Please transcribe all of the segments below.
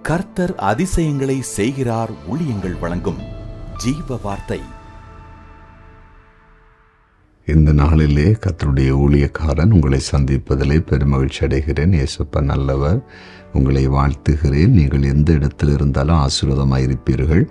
கர்த்தர் அதிசயங்களை செய்கிறார். ஊழியங்கள் வழங்கும் ஜீவ வார்த்தை. இந்த நாளிலே கர்த்தருடைய ஊழியக்காரன் உங்களை சந்திப்பதிலே பெருமகிழ்ச்சி அடைகிறேன். இயேசுப்பா நல்லவர். உங்களை வாழ்த்துகிறேன். நீங்கள் எந்த இடத்தில் இருந்தாலும் ஆசீர்வாதமாக இருப்பீர்கள்.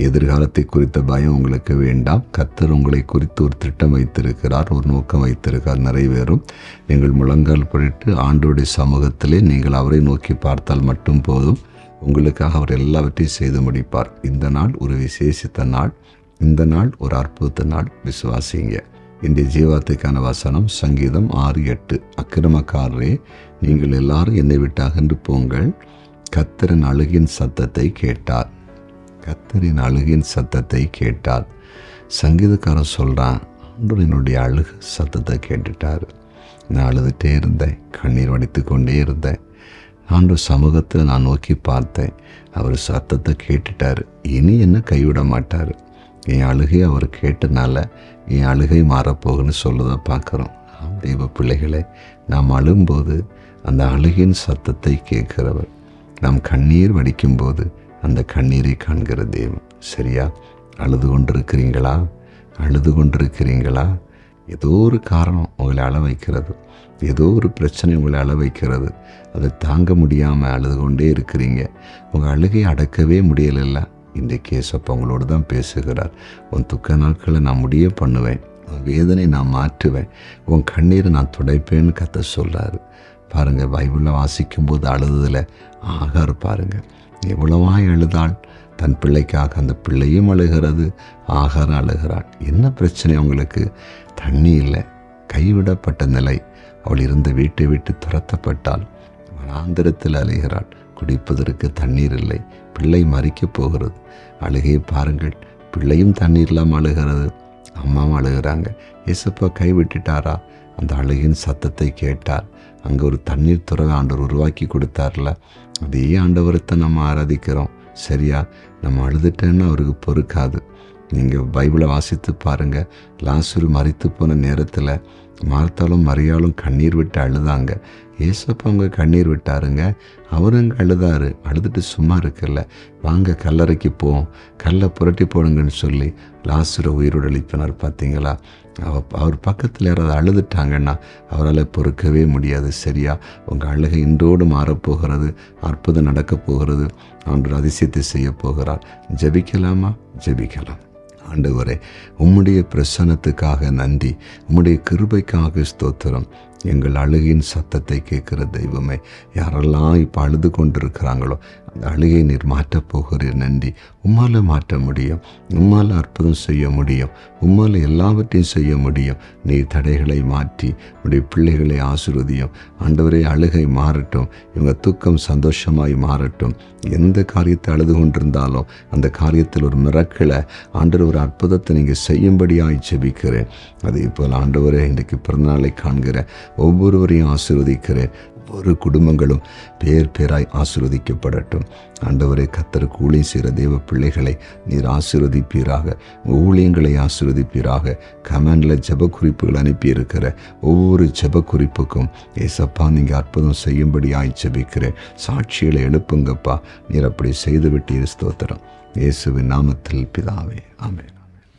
எதிர்காலத்தை குறித்த பயம் உங்களுக்கு வேண்டாம். கர்த்தர் உங்களை குறித்து ஒரு திட்டம் வைத்திருக்கிறார், ஒரு நோக்கம் வைத்திருக்கிறார், நிறைவேறும். நீங்கள் முழங்கால் படிட்டு ஆண்டோடைய சமூகத்திலே நீங்கள் அவரை நோக்கி பார்த்தால் மட்டும் போதும். உங்களுக்காக அவர் எல்லாவற்றையும் செய்து முடிப்பார். இந்த நாள் ஒரு விசேஷித்த நாள். இந்த நாள் ஒரு அற்புத நாள். விசுவாசிங்க. இன்றைய ஜீவார்த்தைக்கான வசனம் சங்கீதம் 6:8. அக்கிரமக்காரரே, நீங்கள் எல்லாரும் என்னை விட்டு அகன்று போங்கள். கர்த்தரின் அழுகின் சத்தத்தை கேட்டார். கர்த்தரின் அழுகின் சத்தத்தை கேட்டார். சங்கீதக்காரன் சொல்கிறான், ஆண்டவர் என்னுடைய அழுகு சத்தத்தை கேட்டுட்டார். நான் அழுதுகிட்டே இருந்தேன், கண்ணீர் வடித்து கொண்டே இருந்தேன். ஆண்டவர் சமூகத்தில் நான் நோக்கி பார்த்தேன். அவர் சத்தத்தை கேட்டுட்டார். இனி என்ன கைவிட மாட்டார். என் அழுகை அவர் கேட்டனால என் அழுகை மாறப்போகுன்னு சொல்லதை பார்க்குறோம். தெய்வ பிள்ளைகளே, நாம் அழும்போது அந்த அழுகின் சத்தத்தை கேட்கிறவர். நாம் கண்ணீர் வடிக்கும்போது அந்த கண்ணீரை காண்கிற தெய்வம். சரியா? அழுது கொண்டிருக்கிறீங்களா? அழுது கொண்டிருக்கிறீங்களா? ஏதோ ஒரு காரணம் உங்களை அழ வைக்கிறது. ஏதோ ஒரு பிரச்சனை உங்களை அழ வைக்கிறது. அதை தாங்க முடியாமல் அழுது கொண்டே இருக்கிறீங்க. உங்கள் அழுகை அடக்கவே முடியலைல்ல. இன்றைக்கு இயேசுப்பா உங்களோடு தான் பேசுகிறார். உன் துக்க நாட்களை நான் முடிய பண்ணுவேன். உன் வேதனை நான் மாற்றுவேன். உன் கண்ணீரை நான் துடைப்பேன்னு கர்த்தர் சொல்கிறாரு. பாருங்கள், பைபிளில் வாசிக்கும்போது அழுதுதில் ஆகார் பாருங்கள் எவ்வளவாய் அழுதாள். தன் பிள்ளைக்காக அந்த பிள்ளையும் அழுகிறது, ஆகாரம் அழுகிறாள். என்ன பிரச்சனை அவங்களுக்கு? தண்ணி இல்லை, கைவிடப்பட்ட நிலை. அவள் இருந்த வீட்டை விட்டு துரத்தப்பட்டாள். வனாந்திரத்தில் அலைகிறாள். குடிப்பதற்கு தண்ணீர் இல்லை. பிள்ளை மறிக்கப் போகிறது. அழுகையை பாருங்கள். பிள்ளையும் தண்ணீர் இல்லாமல் அழுகிறது, அம்மாவும் அழுகிறாங்க. இயேசுப்பா கைவிட்டுட்டாரா? அந்த அழுகின் சத்தத்தை கேட்டார். அங்கே ஒரு தண்ணீர் துறவை ஆண்டவர் உருவாக்கி கொடுத்தார்ல. அதே ஆண்டவரத்தை நம்ம ஆராதிக்கிறோம். சரியா? நம்ம அழுதுட்டேன்னு அவருக்கு பொறுக்காது. நீங்கள் பைபிளை வாசித்து பாருங்கள். லாசரு மரித்து போன நேரத்தில் மார்த்தாலும் மரியாளும் கண்ணீர் விட்டு அழுதாங்க. ஏசப்பா அவங்க கண்ணீர் விட்டாருங்க. அவருங்க அழுதாரு. அழுதுட்டு சும்மா இருக்குல்ல. வாங்க கல்லறைக்கு போவோம், கல்லை புரட்டி போடுங்கன்னு சொல்லி லாசரை உயிரோடு எழுப்பினார். பார்த்தீங்களா? அவர் பக்கத்தில் யாராவது அழுதுட்டாங்கன்னா அவரால் பொறுக்கவே முடியாது. சரியா? உங்கள் அழுகை இன்றோடு மாறப்போகிறது. அற்புதம் நடக்கப் போகிறது. ஆண்டவர் அதிசயத்தை செய்ய போகிறார். ஜெபிக்கலாமா? ஜெபிக்கலாம். ஆண்டவரே, உம்முடைய பிரசன்னத்துக்காக நன்றி. உம்முடைய கிருபைக்காக ஸ்தோத்திரம். எங்கள் அழுகின் சத்தத்தை கேட்கிற தெய்வமே, யாரெல்லாம் இப்போ அழுது கொண்டிருக்கிறாங்களோ அந்த அழுகை நீர் மாற்றப் போகிறீர். நன்றி. உம்மால் மாற்ற முடியும். உம்மால் அற்புதம் செய்ய முடியும். உம்மால் எல்லாவற்றையும் செய்ய முடியும். நீர் தடைகளை மாற்றி உடைய பிள்ளைகளை ஆசீர்வதியும். ஆண்டவரே, அழுகை மாறட்டும். இவங்க தூக்கம் சந்தோஷமாய் மாறட்டும். எந்த காரியத்தை அழுது கொண்டிருந்தாலும் அந்த காரியத்தில் ஒரு மிரக்கலை, ஆண்டவர் ஒரு அற்புதத்தை நீங்கள் செய்யும்படியாய் ஜெபிக்கிறேன். அதே போல் ஆண்டவரே, இன்றைக்கு பிறந்தநாளை காண்கிற ஒவ்வொருவரையும் ஆசீர்வதிக்கிறேன். ஒவ்வொரு குடும்பங்களும் பேர் பேராய் ஆசீர்வதிக்கப்படட்டும். ஆண்டவரே, கர்த்தருக்கு ஊழியம் செய்கிற தேவ பிள்ளைகளை நீர் ஆசீர்வதிப்பீராக. ஊழியங்களை ஆசீர்வதிப்பீராக. கமெண்டில் ஜெப குறிப்புகள் அனுப்பியிருக்கிற ஒவ்வொரு ஜெப குறிப்புக்கும் ஏசப்பா நீங்கள் அற்புதம் செய்யும்படியாய் ஜெபிக்கிறேன். சாட்சிகளை எழுப்புங்கப்பா. நீர் அப்படி செய்துவிட்டீர். ஸ்தோத்திரம். இயேசுவின் நாமத்தில் பிதாவே, ஆமென்.